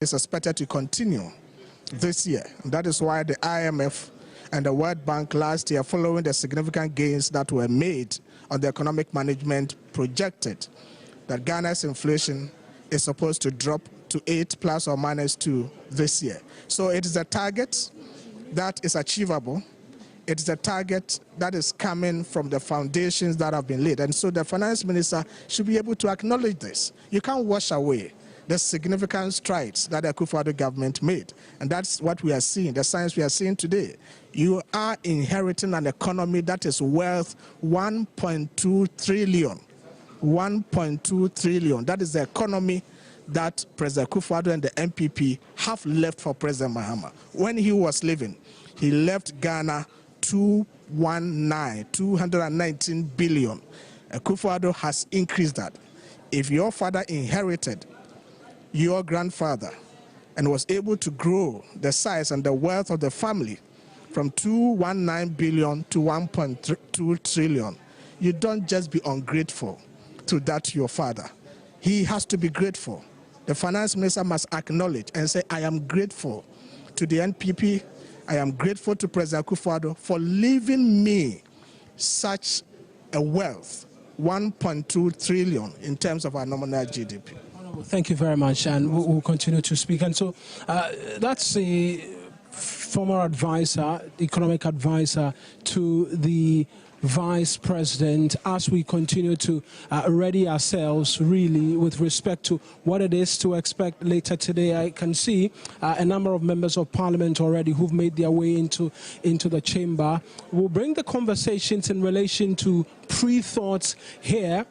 is expected to continue this year. That is why the IMF and the World Bank last year, following the significant gains that were made on the economic management, projected that Ghana's inflation is supposed to drop to 8 plus or minus 2 this year. So it is a target that is achievable. It is a target that is coming from the foundations that have been laid. And so the finance minister should be able to acknowledge this. You can't wash away the significant strides that the Akufo-Addo government made. And that's what we are seeing, the signs we are seeing today. You are inheriting an economy that is worth 1.2 trillion. 1.2 trillion. That is the economy that President Akufo-Addo and the MPP have left for President Mahama. When he was living, he left Ghana 219 billion. Akufo-Addo has increased that. If your father inherited your grandfather and was able to grow the size and the wealth of the family from 219 billion to 1.2 trillion, you don't just be ungrateful to that your father. He has to be grateful. The finance minister must acknowledge and say, I am grateful to the NPP, I am grateful to President Akufo-Addo for leaving me such a wealth, 1.2 trillion in terms of our nominal GDP. Thank you very much, and we'll continue to speak. And so that's a former advisor, economic advisor to the Vice President, as we continue to ready ourselves really with respect to what it is to expect later today. I can see a number of members of Parliament already who've made their way into the chamber. We'll bring the conversations in relation to pre-thoughts here,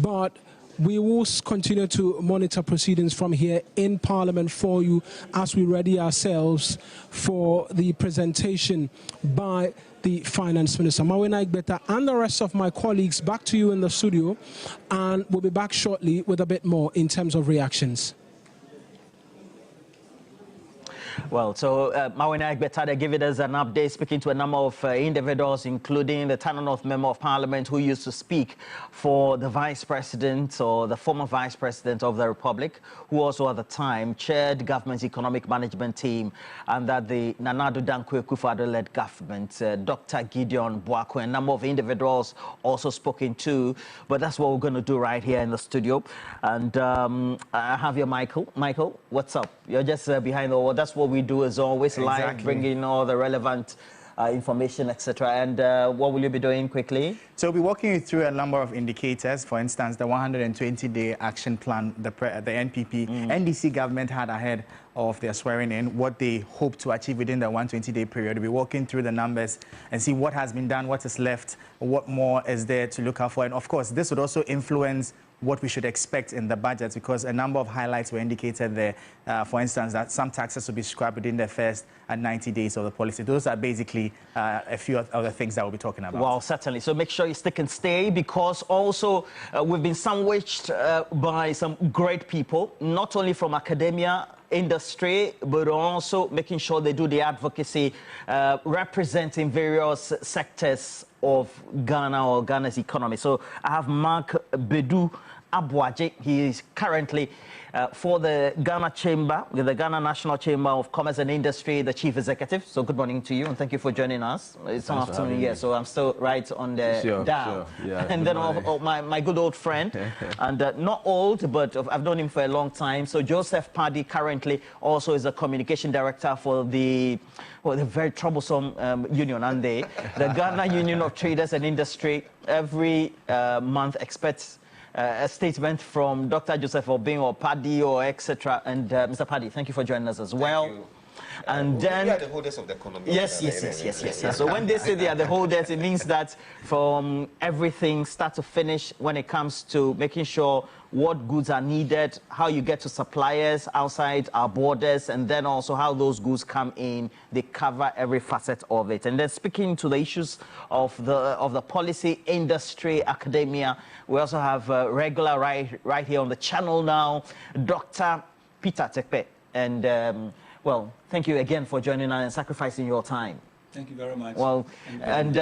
but we will continue to monitor proceedings from here in Parliament for you as we ready ourselves for the presentation by the Finance Minister. Maame Naigbeta and the rest of my colleagues, back to you in the studio, and we'll be back shortly with a bit more in terms of reactions. Well, so Maame Naigbeta giving us an update, speaking to a number of individuals, including the Tana North Member of Parliament who used to speak for the Vice President or the former Vice President of the Republic, who also at the time chaired government's economic management team, and that the Nana Addo Dankwa Akufo-Addo-led government, Dr. Gideon Boako, a number of individuals also spoken to. But that's what we're going to do right here in the studio. And I have here Michael. Michael, what's up? You're just behind the wall. That's what we do as always, live, bringing all the relevant information, etc. And what will you be doing quickly? So we'll be walking you through a number of indicators. For instance, the 120-day action plan the NPP, NDC government had ahead of their swearing in, what they hope to achieve within the 120-day period. We'll be walking through the numbers and see what has been done, what is left, what more is there to look out for. And of course, this would also influence what we should expect in the budget, because a number of highlights were indicated there. For instance, that some taxes will be scrapped within the first 90 days of the policy. Those are basically a few of the things that we'll be talking about. Well, certainly. So make sure you stick and stay, because also we've been sandwiched by some great people, not only from academia, industry, but also making sure they do the advocacy, representing various sectors of Ghana or Ghana's economy. So I have Mark Bedu Abuaje. He is currently for the Ghana Chamber, the Ghana National Chamber of Commerce and Industry, the Chief Executive. So good morning to you, and thank you for joining us. It's an afternoon here, so I'm still right on the dial. Sure. Yeah, and then my good old friend, and not old, but I've known him for a long time. So Joseph Paddy currently also is a communication director for the very troublesome union, and the Ghana Union of Traders and Industry. Every month expects a statement from Dr. Joseph Obing or Paddy or etc. And Mr. Paddy, thank you for joining us as well. Thank you. And then we are the holders of the economy. Yes. So when they say they are the holders, it means that from everything start to finish, when it comes to making sure what goods are needed, how you get to suppliers outside our borders, and then also how those goods come in, they cover every facet of it. And then speaking to the issues of the policy, industry, academia, we also have regular right here on the channel now, Dr. Peter Tekpe. And well, thank you again for joining us and sacrificing your time. Thank you very much. Well, and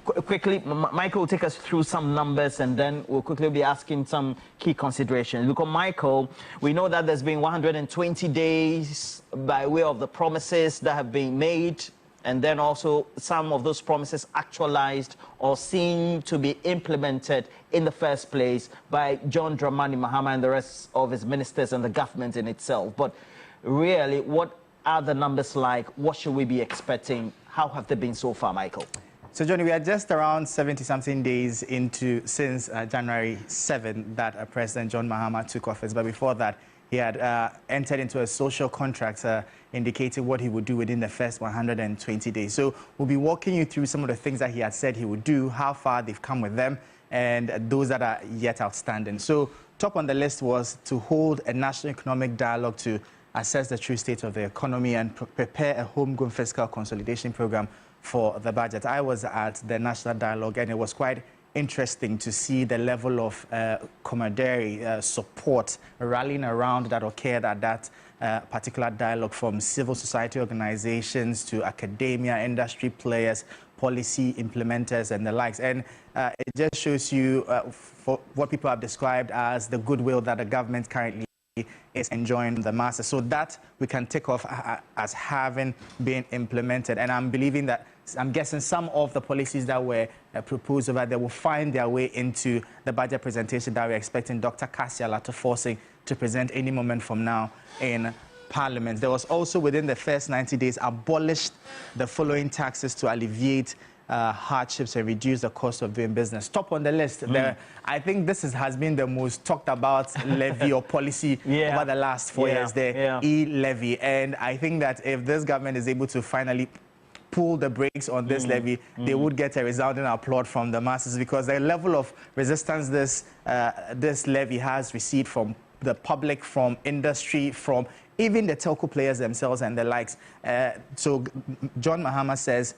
quickly, Michael will take us through some numbers, and then we'll quickly be asking some key considerations. Look, Michael, we know that there's been 120 days by way of the promises that have been made, and then also some of those promises actualized or seen to be implemented in the first place by John Dramani Mahama and the rest of his ministers and the government in itself. But really, what are the numbers like? What should we be expecting? How have they been so far, Michael? So, Johnny, we are just around 70-something days since January 7 that President John Mahama took office. But before that, he had entered into a social contract indicating what he would do within the first 120 days. So we'll be walking you through some of the things that he had said he would do, how far they've come with them, and those that are yet outstanding. So top on the list was to hold a national economic dialogue to assess the true state of the economy and prepare a homegrown fiscal consolidation program for the budget. I was at the national dialogue, and it was quite interesting to see the level of camaraderie, support, rallying around that occurred at that particular dialogue, from civil society organizations to academia, industry players, policy implementers, and the likes. And it just shows you for what people have described as the goodwill that the government currently is enjoying the masses. So that we can take off as having been implemented. And I'm believing that, I'm guessing some of the policies that were proposed over there will find their way into the budget presentation that we're expecting Dr. Cassia Lato-Forsing to present any moment from now in Parliament. There was also, within the first 90 days, abolished the following taxes to alleviate hardships and reduce the cost of doing business. Top on the list, I think this has been the most talked about levy or policy over the last 4 years, the e-levy. And I think that if this government is able to finally pull the brakes on this levy, they would get a resounding applaud from the masses, because the level of resistance this levy has received from the public, from industry, from even the telco players themselves and the likes. So John Mahama says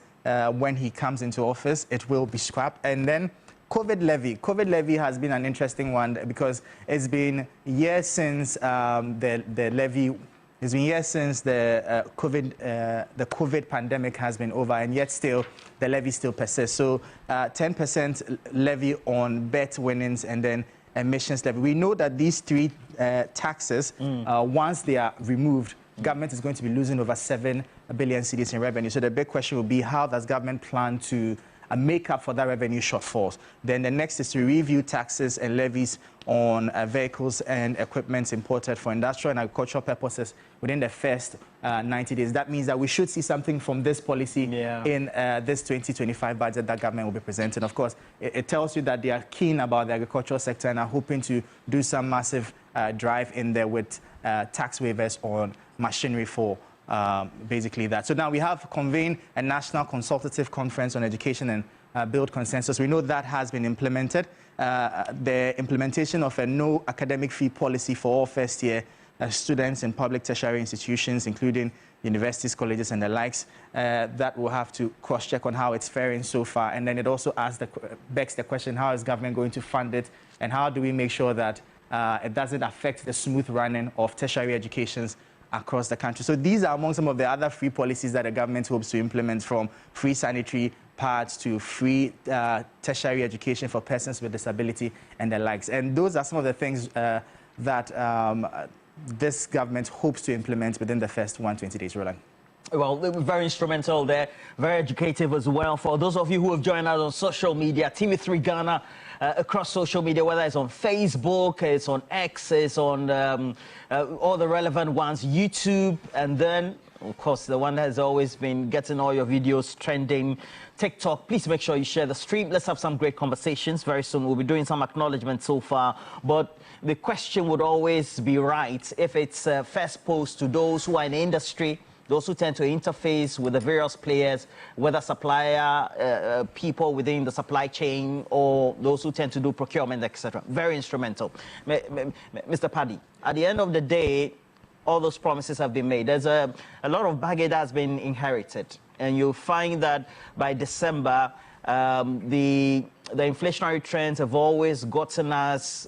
when he comes into office, it will be scrapped. And then COVID levy. COVID levy has been an interesting one, because it's been years since the levy. It's been years since the COVID pandemic has been over, and yet still the levy still persists. So 10% levy on bet winnings, and then emissions levy. We know that these three taxes, once they are removed, government is going to be losing over 7 billion cedis in revenue. So the big question will be, how does government plan to make up for that revenue shortfalls? Then the next is to review taxes and levies on vehicles and equipment imported for industrial and agricultural purposes within the first 90 days. That means that we should see something from this policy in this 2025 budget that government will be presenting. Of course, it tells you that they are keen about the agricultural sector and are hoping to do some massive drive in there with tax waivers on machinery for basically that. So now we have convened a national consultative conference on education and build consensus. We know that has been implemented. The implementation of a no academic fee policy for all first-year students in public tertiary institutions, including universities, colleges, and the likes, that will have to cross-check on how it's faring so far. And then it also begs the question, how is government going to fund it, and how do we make sure that it doesn't affect the smooth running of tertiary educations across the country? So these are among some of the other free policies that the government hopes to implement, from free sanitary pads to free tertiary education for persons with disability and the likes. And those are some of the things that this government hopes to implement within the first 120 days. Roland. Well, very instrumental there, very educative as well. For those of you who have joined us on social media, TV3 Ghana, across social media, whether it's on Facebook, it's on X, it's on all the relevant ones, YouTube, and then, of course, the one that has always been getting all your videos trending, TikTok. Please make sure you share the stream. Let's have some great conversations. Very soon we'll be doing some acknowledgements so far, but the question would always be right if it's first posed to those who are in the industry, those who tend to interface with the various players, whether supplier, people within the supply chain, or those who tend to do procurement, etc. Very instrumental. Mr. Paddy, at the end of the day, all those promises have been made. There's a lot of baggage that has been inherited, and you'll find that by December, the inflationary trends have always gotten us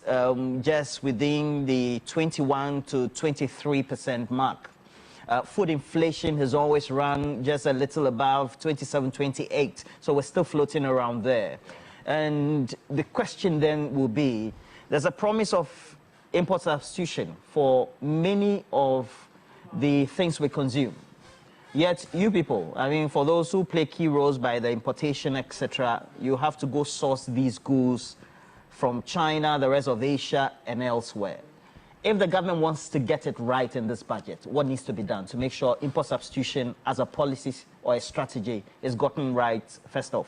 just within the 21 to 23% mark. Food inflation has always run just a little above 27, 28. So we're still floating around there. And the question then will be, there's a promise of import substitution for many of the things we consume. Yet you people, I mean, for those who play key roles by the importation, etc., you have to go source these goods from China, the rest of Asia, and elsewhere. If the government wants to get it right in this budget, what needs to be done to make sure import substitution as a policy or a strategy is gotten right first off?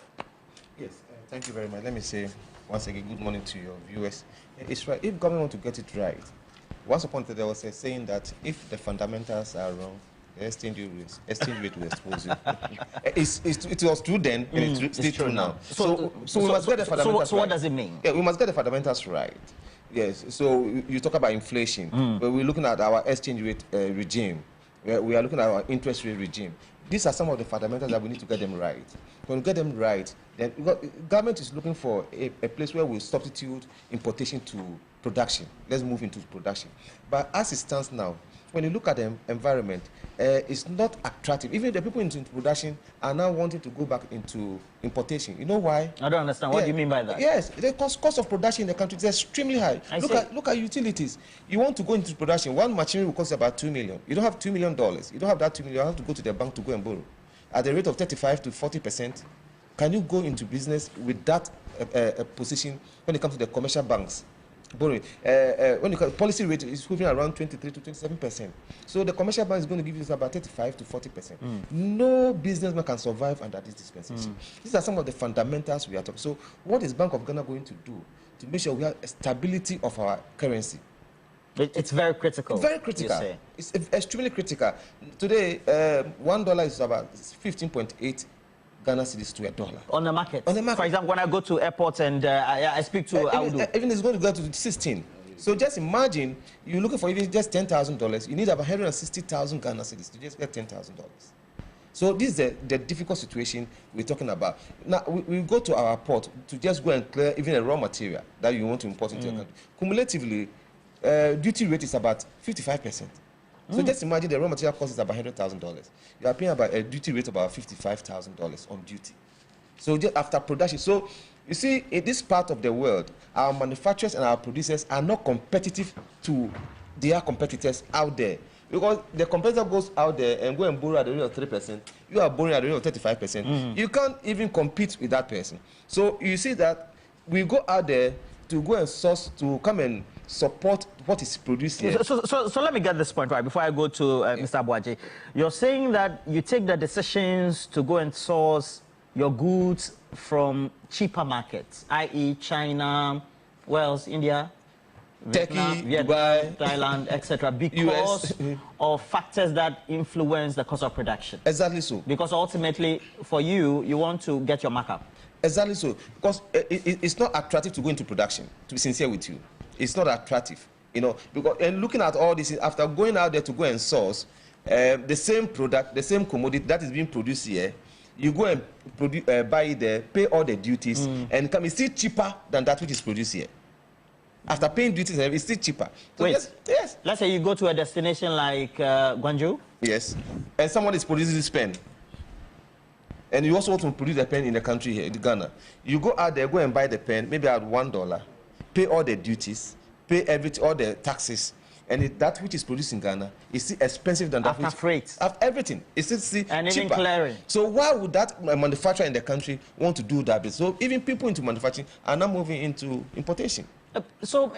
Yes, thank you very much. Let me say once again, good morning to your viewers. It's right. If government want to get it right, once upon a time there was a saying that if the fundamentals are wrong, the exchange rate will expose you. It was true then, and it's still true now. So we must get the fundamentals right. So what does it mean? Yeah, we must get the fundamentals right. Yes, so you talk about inflation, but we're looking at our exchange rate regime. We are looking at our interest rate regime. These are some of the fundamentals that we need to get them right. When we get them right, then government is looking for a place where we substitute importation to production. Let's move into production. But as it stands now, when you look at the environment, it's not attractive. Even the people into production are now wanting to go back into importation. You know why? I don't understand. What do you mean by that? Yes, the cost of production in the country is extremely high. Look at utilities. You want to go into production, one machinery will cost about $2 million. You don't have $2 million. You don't have that $2 million. You have to go to the bank to go and borrow. At the rate of 35 to 40%, can you go into business with that position when it comes to the commercial banks? Borrowing. When you policy rate is hovering around 23 to 27%. So the commercial bank is going to give you about 35 to 40%. No businessman can survive under this dispensation. These are some of the fundamentals we are talking. So what is Bank of Ghana going to do to make sure we have a stability of our currency? It's very critical. Very critical. It's extremely critical. Today, $1 is about 15.8 Ghana cedis to $1. On the market? On the market. For example, when I go to airports and I speak to Audu. Even it's going to go to 16. So just imagine, you're looking for even just $10,000. You need about 160,000 Ghana cedis to just get $10,000. So this is the difficult situation we're talking about. Now, we go to our port to just go and clear even a raw material that you want to import into your country. Cumulatively, duty rate is about 55%. So just imagine the raw material cost is about $100,000. You are paying about a duty rate of about $55,000 on duty. So just after production. So you see, in this part of the world, our manufacturers and our producers are not competitive to their competitors out there. Because the competitor goes out there and go and borrow at the rate of 3%. You are borrowing at the rate of 35%. You can't even compete with that person. So you see that we go out there to go and source, to come and support what is produced here. So let me get this point right before I go to Mr. Abuaje. You're saying that you take the decisions to go and source your goods from cheaper markets, i.e. China, Wales, India, Turkey, Vietnam, Dubai, Thailand, etc., because of factors that influence the cost of production. Exactly so. Because ultimately, for you, you want to get your markup. Exactly so. Because it's not attractive to go into production, to be sincere with you. It's not attractive, you know, because and looking at all this, after going out there to go and source the same product, the same commodity that is being produced here, you go and buy it there, pay all the duties, and come. It's still cheaper than that which is produced here. After paying duties, it's still cheaper. So wait, yes. Let's say you go to a destination like Guangzhou. Yes, and someone is producing this pen. And you also want to produce a pen in the country here, in Ghana. You go out there, go and buy the pen, maybe at $1, pay all the duties, pay all the taxes, and that which is produced in Ghana is still expensive than that after which... freight. After everything. It's still and cheaper. Even clearing. So why would that manufacturer in the country want to do that? So even people into manufacturing are now moving into importation. So